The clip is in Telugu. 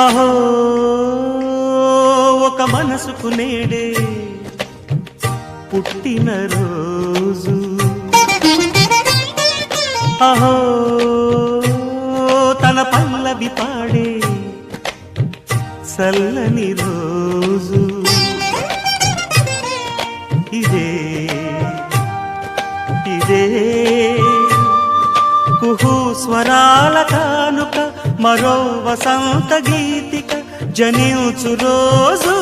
అహో ఒక మనసుకు నేడే పుట్టిన రోజు, అహో తన పల్లవి పాడే చల్లని రోజు. ఇదే ఇదే కుహు స్వరాల కానుక, మరో వసంత గీతిక జనించు రోజు.